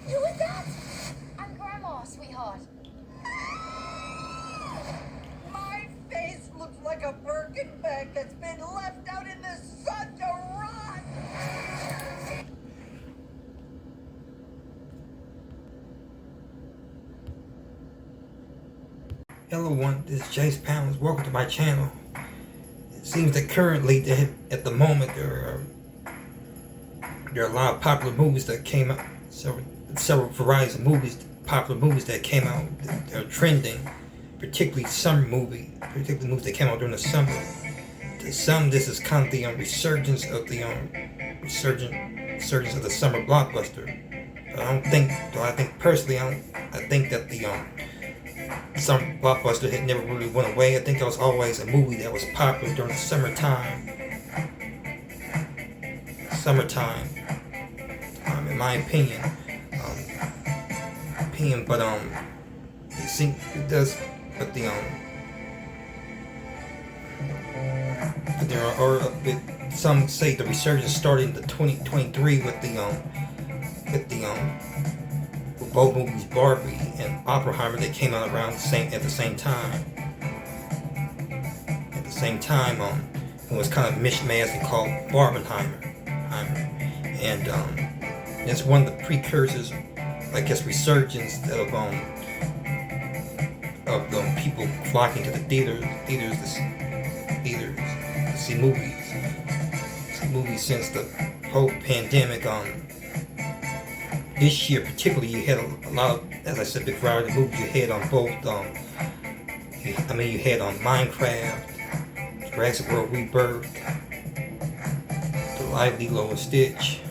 Who was that? I'm Grandma, sweetheart. My face looks like a Birkin bag that's been left out in the sun to rot. Hello everyone, this is Jace Pounds. Welcome to my channel. It seems that currently, at the moment, there are a lot of popular movies that came out, several varieties of movies, popular movies that came out that are trending, particularly summer movies that came out during the summer. To some, this is kind of the resurgence of the summer blockbuster. But I think that the some blockbuster had never really went away. I think there was always a movie that was popular during the summertime, in my opinion. But it does. But there are some say the resurgence started in 2023 with both movies, Barbie and Oppenheimer, that came out around at the same time. It was kind of mishmashed and called Barbenheimer. And it's one of the precursors, I guess, resurgence of people flocking to the theaters to see movies. Since the whole pandemic. This year particularly, you had a lot of, as I said, big variety of movies. You had on both, you had on Minecraft, Jurassic World Rebirth, The Lively Lilo and Stitch,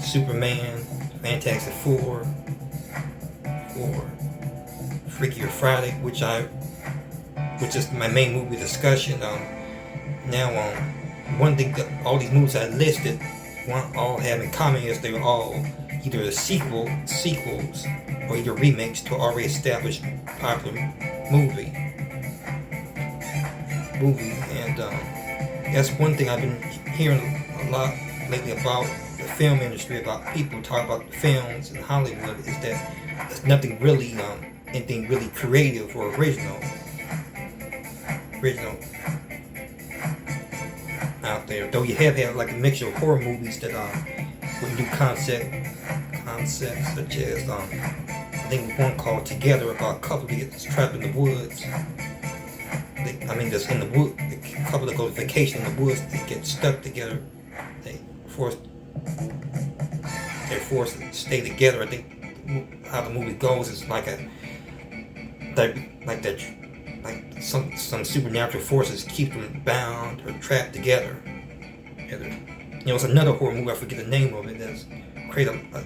Superman, Fantastic Four, Freakier Friday, which is my main movie discussion. One thing that all these movies I listed all have in common is they were all either sequels or either remakes to already established popular movie. And that's one thing I've been hearing a lot lately about the film industry, about people talking about films in Hollywood, is that there's nothing really, anything really creative or original out there. Though you have had like a mixture of horror movies that with new concepts such as I think one called Together, about a couple that gets trapped in the woods. That's in the wood. The couple that go to vacation in the woods, they get stuck together. They're forced to stay together. I think how the movie goes is like some supernatural forces keep them bound or trapped together. It's another horror movie, I forget the name of it, that's created I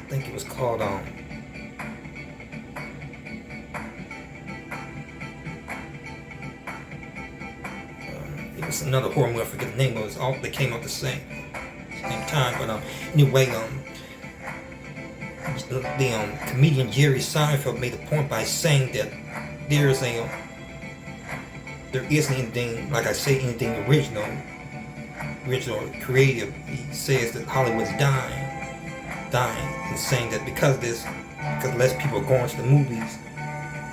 think it was called it was another horror movie, I forget the name of it. All they came out the same time. But anyway, the comedian Jerry Seinfeld made a point by saying that there isn't anything, like I say, anything original or creative. He says that Hollywood's dying, and saying that because less people are going to the movies,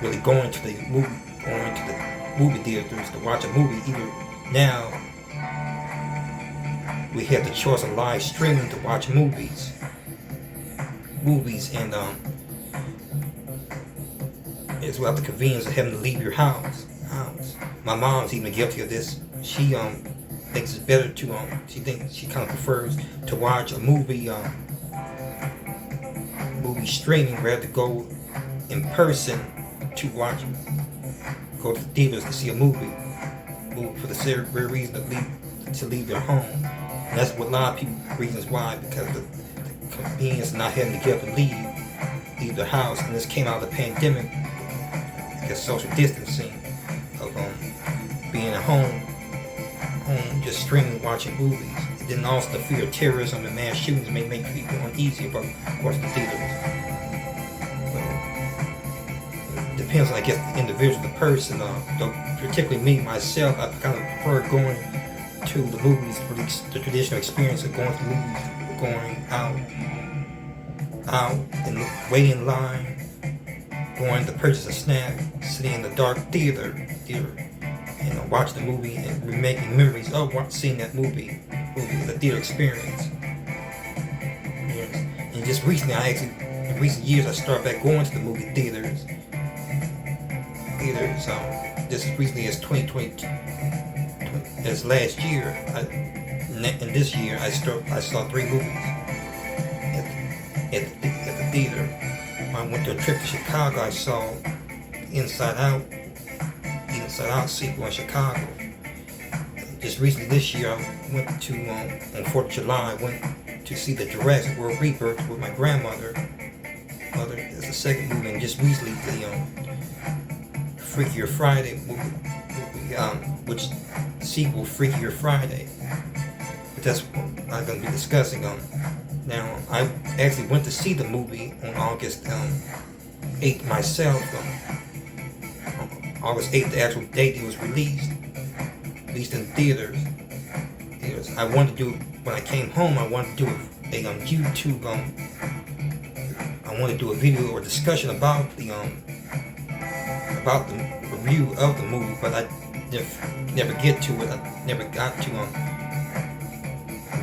really going to the movie theaters to watch a movie. Either now we have the choice of live streaming to watch movies, and as well the convenience of having to leave your house. My mom's even guilty of this. She thinks it's better to she kind of prefers to watch a movie streaming rather than go in person to go to the theaters to see a movie for the very reason to leave their home. And that's what a lot of people reasons why, because the convenience of not having to get up and leave their house. And this came out of the pandemic, I guess, social distancing of being at home just streaming, watching movies. And then also the fear of terrorism and mass shootings may make people uneasy about watching the theaters. It depends on, I guess, the individual, the person. Though particularly me, myself, I kind of prefer going to the movies for the traditional experience of going to the movies, going out and waiting in line, going to purchase a snack, sitting in the dark theater, and watching the movie and remaking memories of seeing that movie, the theater experience. Yes. And just recently, in recent years, I started back going to the movie theaters. Just as recently as 2020, as last year, and this year, I saw 3 movies at the theater. When I went to a trip to Chicago, I saw Inside Out sequel in Chicago. Just recently this year, I went to, on 4th of July, I went to see the Jurassic World Rebirth with my grandmother. It's the second movie, and just recently the Freakier Friday movie, which sequel Freakier Friday. But that's what I'm going to be discussing. Now, I actually went to see the movie on August 8th myself. August 8th, the actual date it was released in theaters. I wanted to do, when I came home, I wanted to do a YouTube, I wanted to do a video or discussion about the review of the movie, but I never get to it. I never got to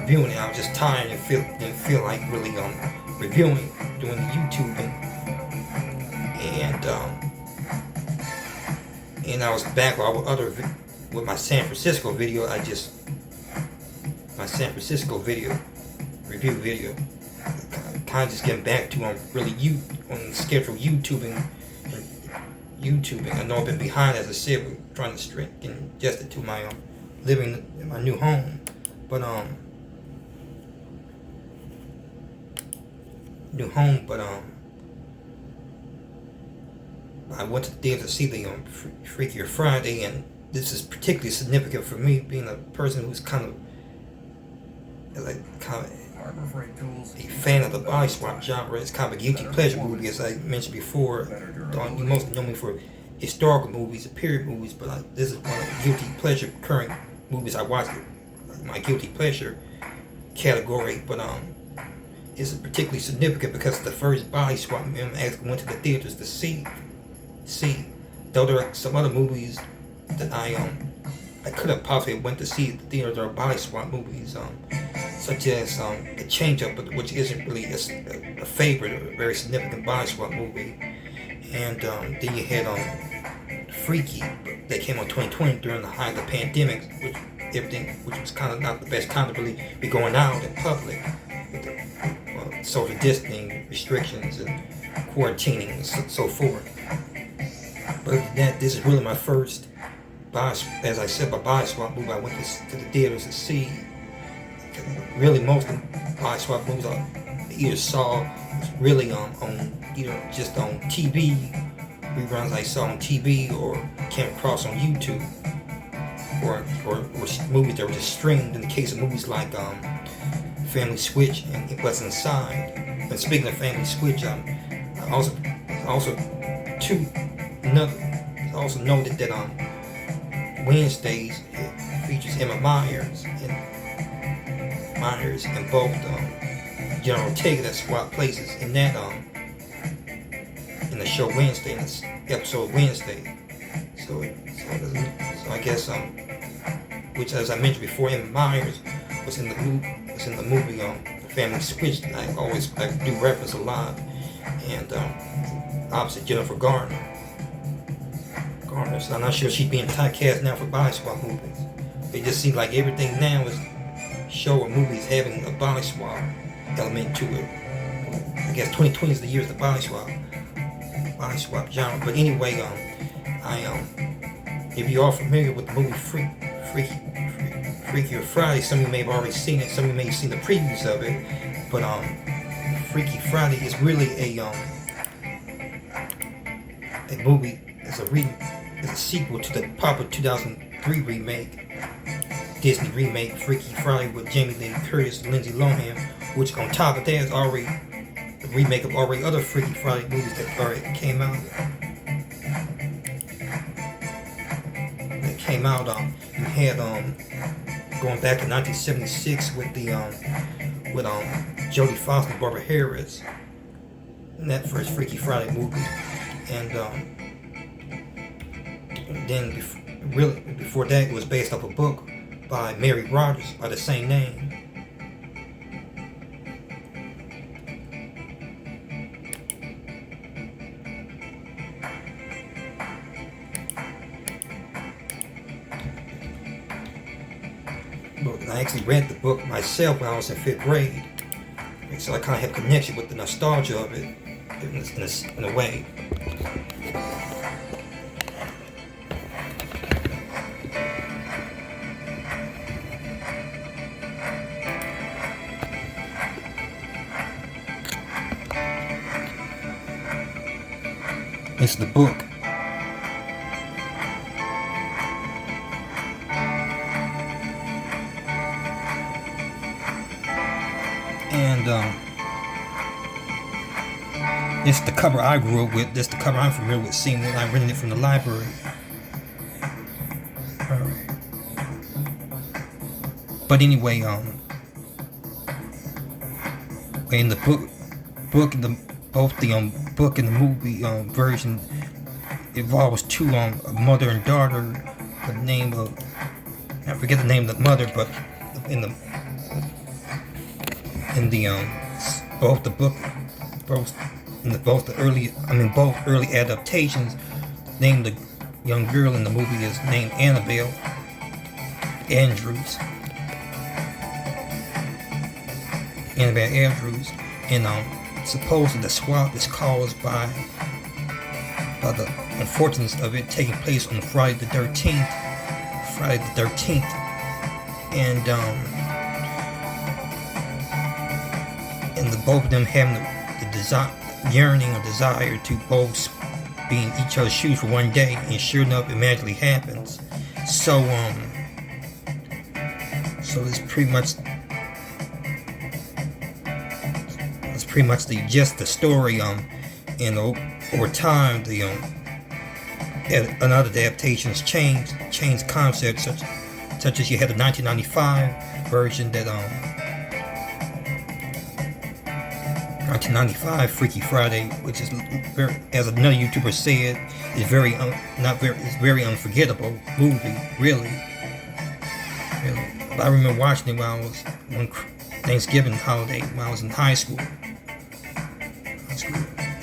reviewing it. I was just tired and didn't feel like really reviewing, doing the YouTubing, and I was back with my San Francisco video. My San Francisco review video, kind of just getting back to really on schedule YouTubing. I know I've been behind, as I said, with trying to get adjusted to my living in my new home, but I went to the theater to see the Freakier Friday, and this is particularly significant for me, being a person who's kind of a fan of the body swap genre. It's kind of a guilty pleasure movie, as I mentioned before. You mostly know me for historical movies and period movies, but this is one of the guilty pleasure current movies I watch. My guilty pleasure category, but it's particularly significant because it's the first body swap I actually went to the theaters to see. Though there are some other movies that I could have possibly went to see at the theater, there are body swap movies, such as The Change Up, which isn't really a favorite or a very significant body swap movie. And then you had Freaky, that came on 2020 during the height of the pandemic, which was kind of not the best time to really be going out in public with the social distancing restrictions and quarantining and so forth. But other than that, this is really my first body swap movie I went to the theaters to see. Really, most of the body swap movies I either saw really just on TV, reruns I saw on TV, or came across on YouTube, or movies that were just streamed. In the case of movies like Family Switch and What's Inside. And speaking of Family Switch, I also noted that Wednesdays it features Emma Myers and both General Ortega that swap places in that in the show Wednesday, in this episode Wednesday. So I guess which, as I mentioned before, Emma Myers was in the movie Family Switch. I do reference a lot, and opposite Jennifer Garner. So I'm not sure she's being typecast now for body swap movies. It just seems like everything now is show or movies having a body swap element to it. I guess 2020 is the year of the body swap genre. But anyway, if you are familiar with the movie Freakier Friday, some of you may have already seen it, some of you may have seen the previews of it. But Freaky Friday is really a movie. It's a sequel to the popular 2003 Disney remake Freaky Friday with Jamie Lee Curtis and Lindsay Lohan, which on top of that is already a remake of already other Freaky Friday movies that already came out. You had going back to 1976 with with Jodie Foster and Barbara Harris in that first Freaky Friday movie. And then before that, it was based off a book by Mary Rodgers by the same name. I actually read the book myself when I was in 5th grade, so I kind of have a connection with the nostalgia of it in a way. It's the book. And it's the cover I grew up with. This the cover I'm familiar with, seeing when I rented it from the library. But anyway, in the book and the both the book and the movie version involves two a mother and daughter. The name of, I forget the name of the mother, but in the both early adaptations, named the young girl in the movie is named Annabelle Andrews. And supposedly the swap is caused by the unfortunateness of it taking place on Friday the 13th. And the both of them having the yearning or desire to both be in each other's shoes for one day, and sure enough, it magically happens. So it's pretty much the story. And over time, the another adaptations changed concepts, such as you had the 1995 version that 1995 Freaky Friday, which is very, as another YouTuber said, is very unforgettable movie, really. But I remember watching it when I was on Thanksgiving holiday when I was in high school.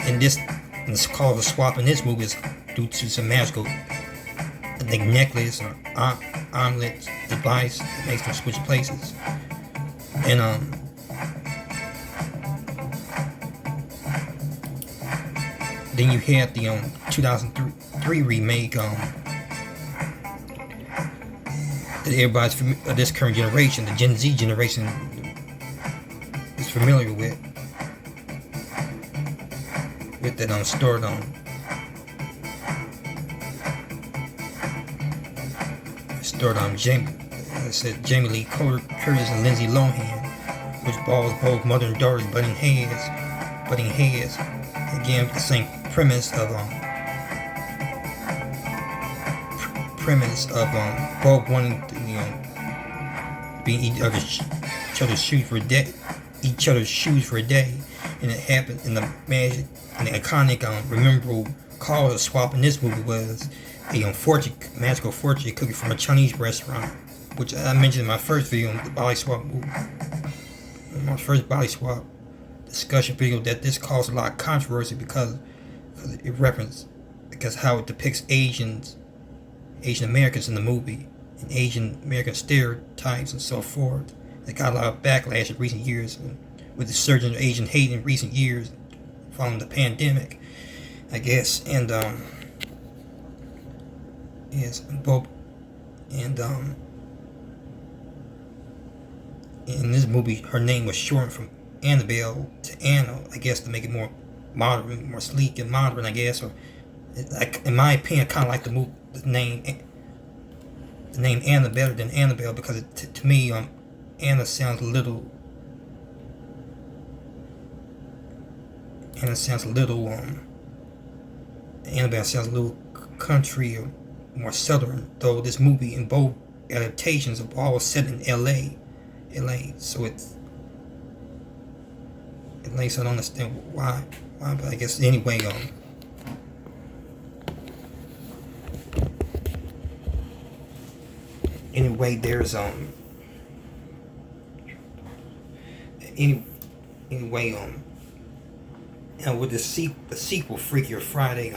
And it's called the swap in this movie is due to some magical, I think, necklace or omelet device that makes them switch places. And then you had the 2003 remake that everybody's this current generation, the Gen Z generation, is familiar with that stored Jamie Lee Curtis and Lindsay Lohan, which involves both mother and daughters butting heads. Again, with the same premise of both wanting to be each other's shoes for a day, and it happened in the magic and the iconic memorable cause of swap in this movie was a magical fortune cookie from a Chinese restaurant, which I mentioned in my first video on the body swap movie. My first body swap discussion video, that this caused a lot of controversy because it referenced how it depicts Asian Americans in the movie and Asian American stereotypes and so forth. It got a lot of backlash in recent years with the surge of Asian hate in recent years following the pandemic, I guess. And yes, both and in this movie, her name was shortened from Annabelle to Anna, I guess, to make it more modern, more sleek and modern, I guess. Or, like, in my opinion, I kind of like the name Anna better than Annabelle, because to me, Anna sounds a little. Annabelle sounds a little country or more southern. Though this movie and both adaptations are all set in L.A. So At least I don't understand why. But I guess anyway, there's anyway, and with the sequel, Freakier Friday,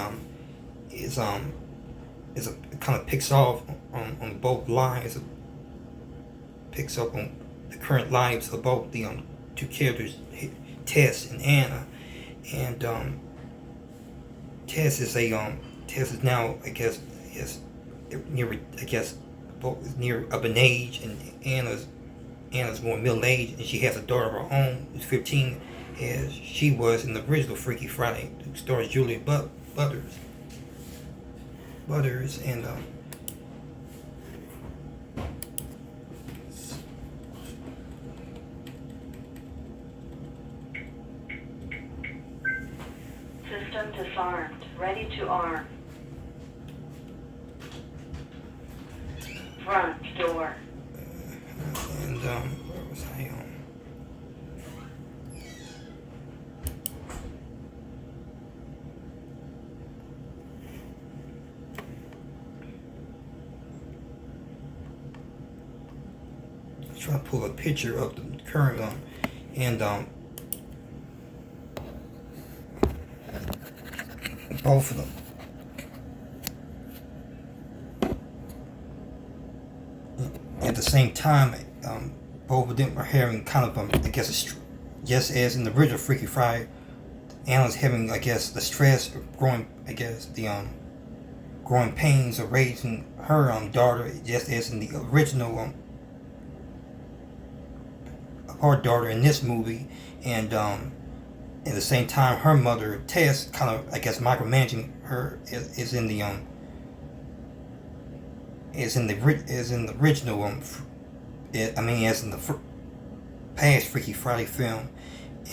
is it kind of picks off on both lives. It picks up on the current lives of both the two characters, Tess and Anna, and Tess is now, I guess, is near, I guess, both near up in age, and Anna's more middle aged, and she has a daughter of her own who's 15, as she was in the original Freaky Friday, who stars Julia Butters, and System disarmed. Ready to arm. Front door. and where was I? Trying to pull a picture of the current and both of them. At the same time, both of them are having kind of I guess just as in the original Freaky Friday, Anna's having, I guess, the stress of growing, I guess, the growing pains of raising her daughter, just as in the original her daughter in this movie, and at the same time her mother Tess kind of, I guess, micromanaging her is in the original as in the past Freaky Friday film,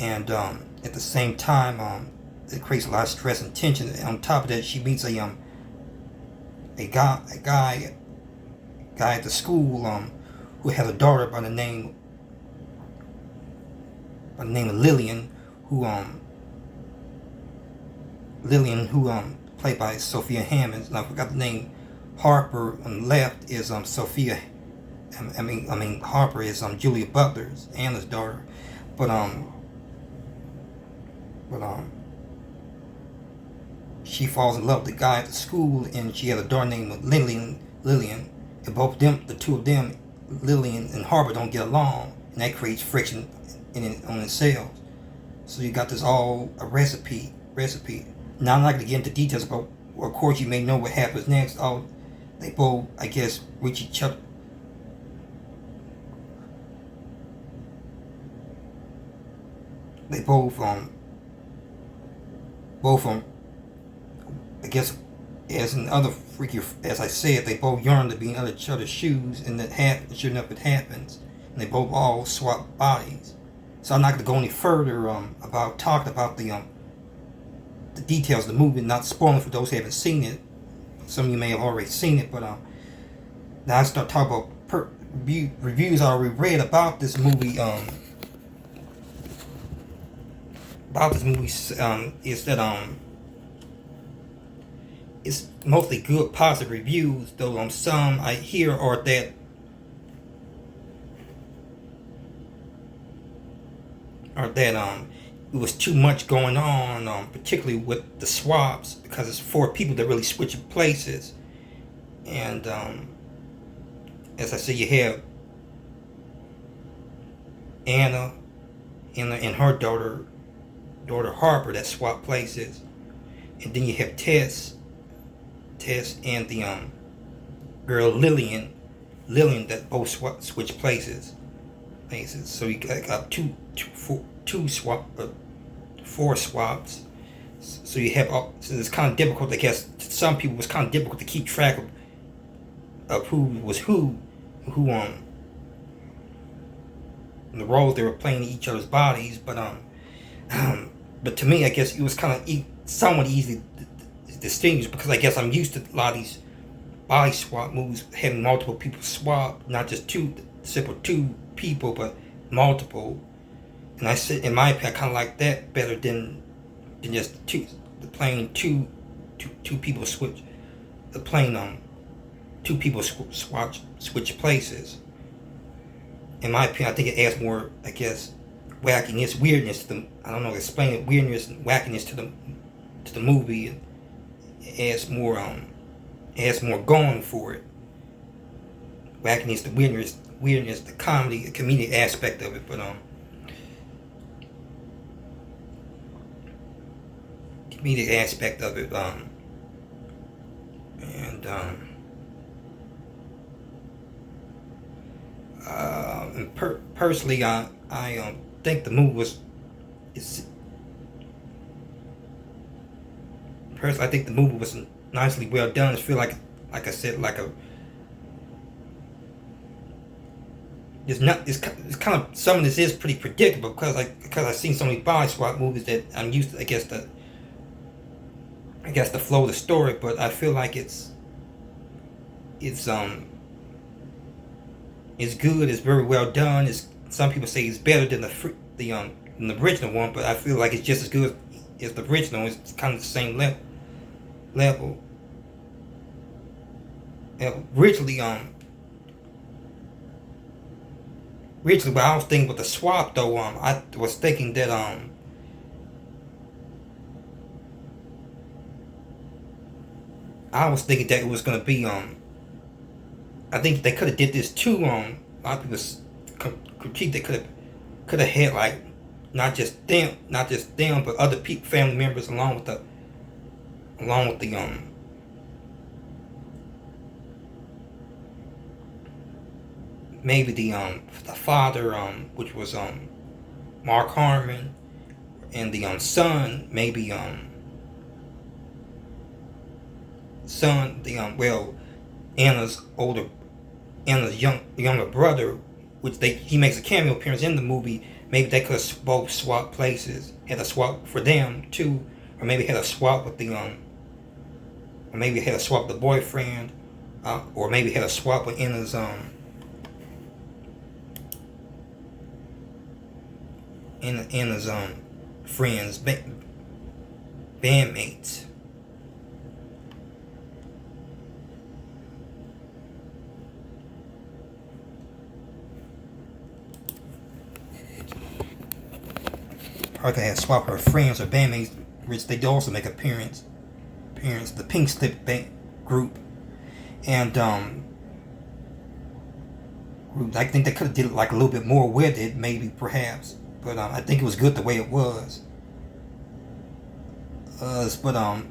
and at the same time it creates a lot of stress and tension. And on top of that, she meets a guy at the school who has a daughter by the name of Lillian, who played by Sophia Hammond. And I forgot the name. Harper on the left is Sophia. Harper is Julia Butler's, Anna's daughter, but she falls in love with the guy at the school, and she has a daughter named Lillian, and both of them, the two of them, Lillian and Harper, don't get along, and that creates friction on themselves. So you got this all a recipe. Now I'm not going to get into details, but of course you may know what happens next. They both, I guess, reach each other. They both I guess, as in other freaky, as I said, they both yearn to be in each other's shoes, and sure enough, it happens, and they both all swap bodies. So I'm not going to go any further about talking about the details of the movie, not spoiling for those who haven't seen it. Some of you may have already seen it, but now I start talking about reviews I already read about this movie. Is that it's mostly good, positive reviews. Though some I hear are that it was too much going on, particularly with the swaps, because it's 4 people that really switch places. And as I said, you have Anna and her daughter Harper that swap places, and then you have Tess and the girl Lillian that both switch places. So you got four swaps. So you have so it's kind of difficult, I guess. To some people, it was kind of difficult to keep track of who was who the roles they were playing in each other's bodies. But to me, I guess it was kind of somewhat easy to distinguish, because I guess I'm used to a lot of these body swap moves having multiple people swap, not just simple two people, but multiple. And I said, in my opinion, I kind of like that better than just the plain two people switch the plain two people switch places. In my opinion, I think it adds more, I guess, wackiness, weirdness to the, I don't know, explain it, weirdness and wackiness to the movie. It adds more going for it. Wackiness, the weirdness, the comedy, the comedic aspect of it, but comedic aspect of it, and personally, I think the movie was. Personally, I think the movie was nicely well done. I feel like I said, like a. It's kind of, some of this is pretty predictable because I've seen so many body swap movies that I'm used to. I guess the flow of the story, but I feel like it's good. It's very well done. Some people say it's better than the original one, but I feel like it's just as good as the original. It's kind of the same level. Originally, when I was thinking with the swap though, I was thinking that it was gonna be I think they could have did this too. A lot of people critique they could have had like not just them, but other people, family members along with the maybe the father, which was Mark Harmon, and the son, maybe Anna's younger brother, which he makes a cameo appearance in the movie. Maybe they could have both swapped places, had a swap for them too, or maybe had a swap with or maybe had a swap with the boyfriend, or maybe had a swap with Anna's friends, bandmates. Or they had swap her friends or bandmates, which they also make appearance. The Pink Slip group, and I think they could have did like a little bit more with it, maybe perhaps. But I think it was good the way it was. It was a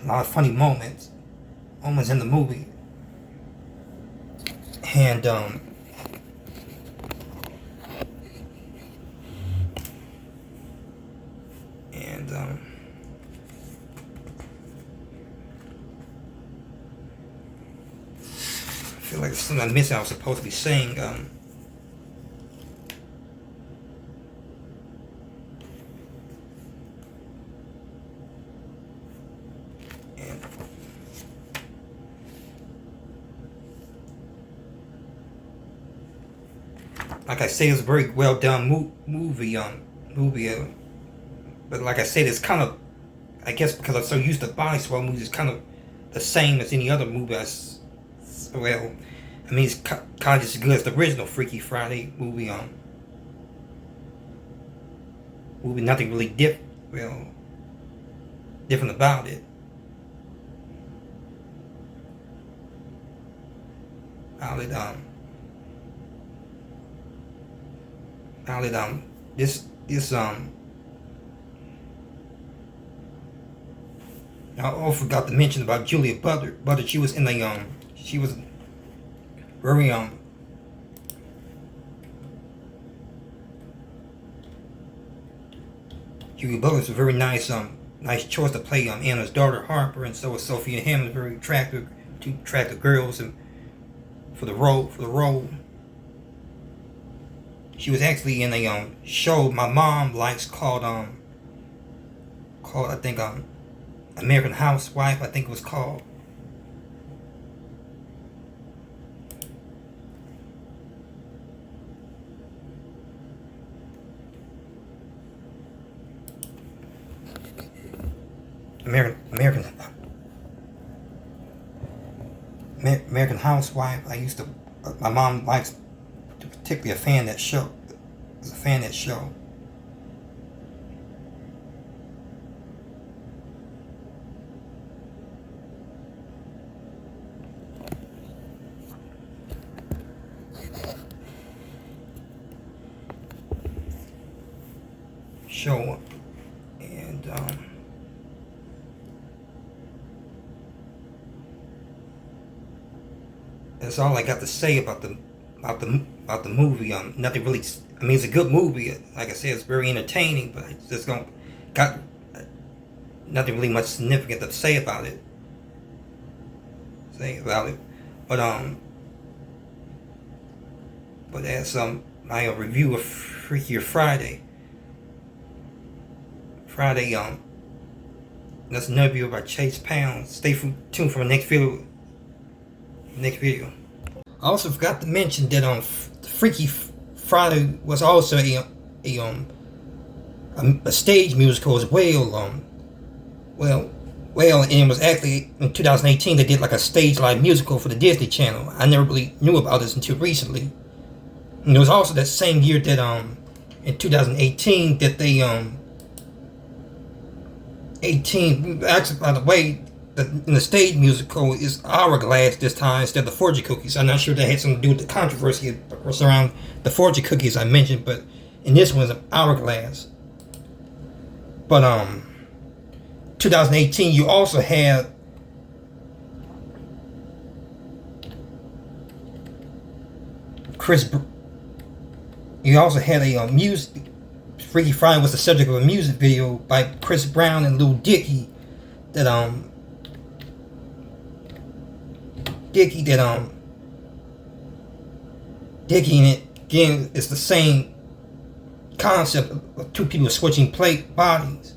lot of funny moments in the movie, and I feel like there's something I'm missing. I was supposed to be saying. Like I say, it's a very well done movie. But like I said, it's kind of, I guess because I'm so used to body swap movies, it's kind of the same as any other movie. Well, I mean, it's kind of just as good as the original Freaky Friday movie. Nothing really different about it. I also forgot to mention about Julia Butter. She was in she was very Julia Butter was a very nice choice to play Anna's daughter Harper, and so was Sophia Hammond, very attractive, two attractive girls, and for the role. She was actually in a show my mom likes called I think American Housewife, I think it was called. American Housewife. My mom likes, particularly a fan of that show. Was a fan of that show. And that's all I got to say about the movie. Nothing really. I mean, it's a good movie. Like I said, it's very entertaining, but it's just got nothing really much significant to say about it. But as my review of Freakier Friday. That's another video by Chase Pound. Stay tuned for the next video. I also forgot to mention that Freaky Friday was also a stage musical as well. And it was actually in 2018 they did like a stage live musical for the Disney Channel. I never really knew about this until recently. And it was also that same year that in 2018 that they actually, by the way, in the stage musical is Hourglass this time instead of the Fortune Cookies. I'm not sure that had something to do with the controversy around the Fortune Cookies I mentioned, but in this one it's Hourglass. But 2018 you also had a music. Freaky Friday was the subject of a music video by Chris Brown and Lil Dicky that Dicky and it again is the same concept of two people switching bodies.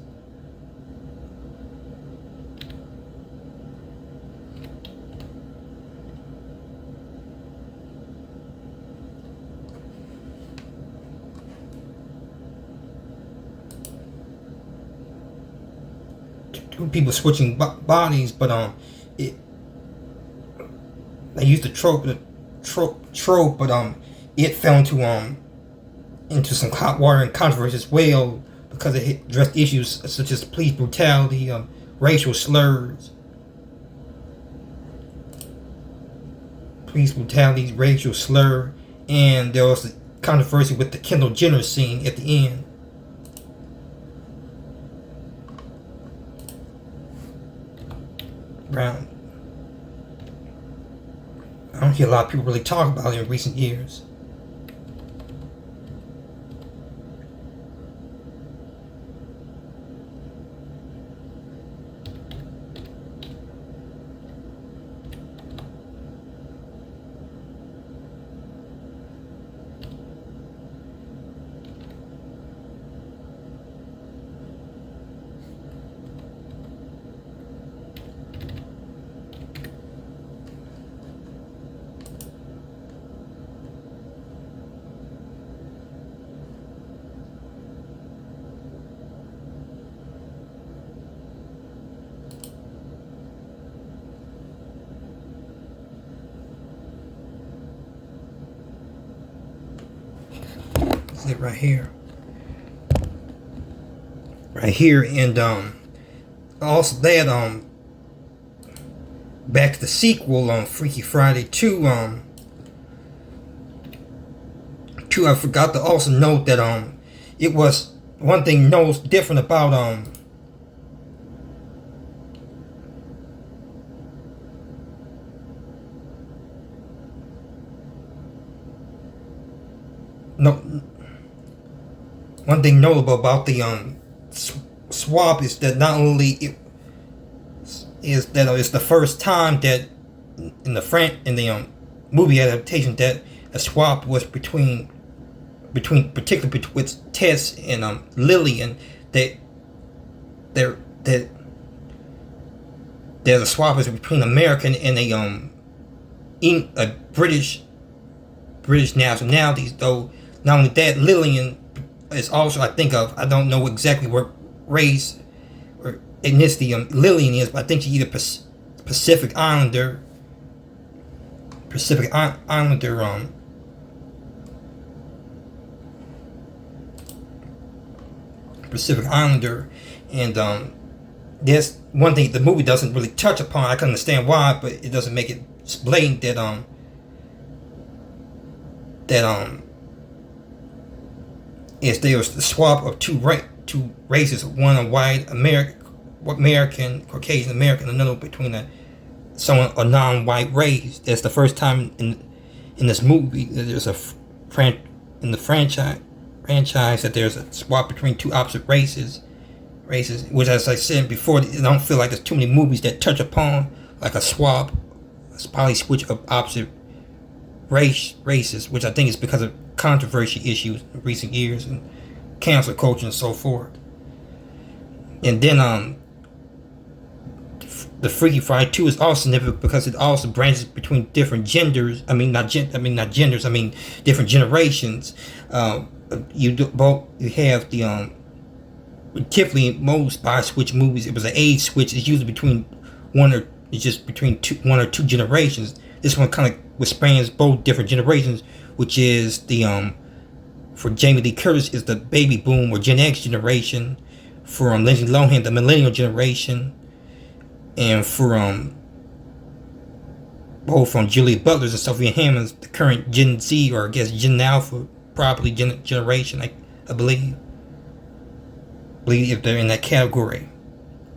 Two people switching bodies, but they used the trope, but it fell into some hot water and controversy as well because it addressed issues such as police brutality, racial slurs, and there was a controversy with the Kendall Jenner scene at the end. Brown. I don't hear a lot of people really talk about it in recent years. It right here, and also that back to the sequel on Freaky Friday 2. I forgot to also note that it was one thing different about one thing notable about the swap is that not only it's the first time that in the movie adaptation that a swap was between particularly with Tess and Lillian, that there's a swap is between American and a British nationalities. Though not only that, Lillian is also I don't know exactly what race ethnicity Lillian is, but I think she's either Pacific Islander, Pacific Islander, Pacific Islander, and there's one thing the movie doesn't really touch upon. I can understand why, but it doesn't make it blatant that is there was the swap of two races, one a white American Caucasian American, another between a non-white race. That's the first time in this movie that there's in the franchise that there's a swap between two opposite races, which, as I said before, I don't feel like there's too many movies that touch upon like a swap, a poly switch of opposite races, which I think is because of controversy issues in recent years and cancel culture and so forth. And then the Freaky Friday 2 is also significant because it also branches between different genders. Different generations. You have the typically in most bi switch movies, it was an age switch. It's usually between one or two generations. This one kind of spans both different generations, which is the for Jamie Lee Curtis is the baby boom or Gen X generation. For Lindsay Lohan, the millennial generation. And for both from Julia Butler's and Sophia Hammond's, the current Gen Z, or I guess Gen Alpha, probably generation, I believe if they're in that category.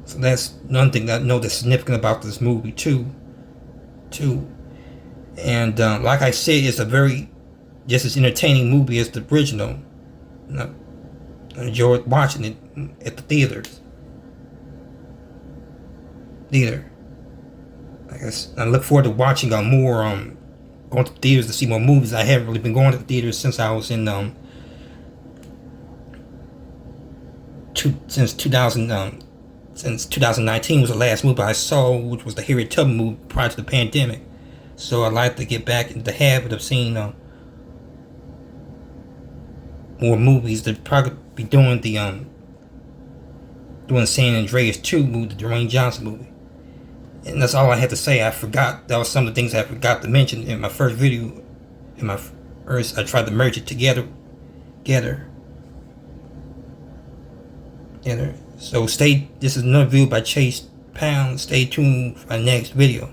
So that's one thing that I know that's significant about this movie too. And like I said, it's a very just as entertaining movie as the original. I enjoyed watching it at the theaters. I guess I look forward to watching more going to the theaters to see more movies. I haven't really been going to the theaters since I was in since 2019 was the last movie I saw, which was the Harriet Tubman movie prior to the pandemic. So I'd like to get back into the habit of seeing more movies. They'd probably be doing the San Andreas 2 movie, the Dwayne Johnson movie. And that's all I had to say. I forgot. That was some of the things I forgot to mention in my first video. I tried to merge it together. So this is another video by Chase Pound. Stay tuned for my next video.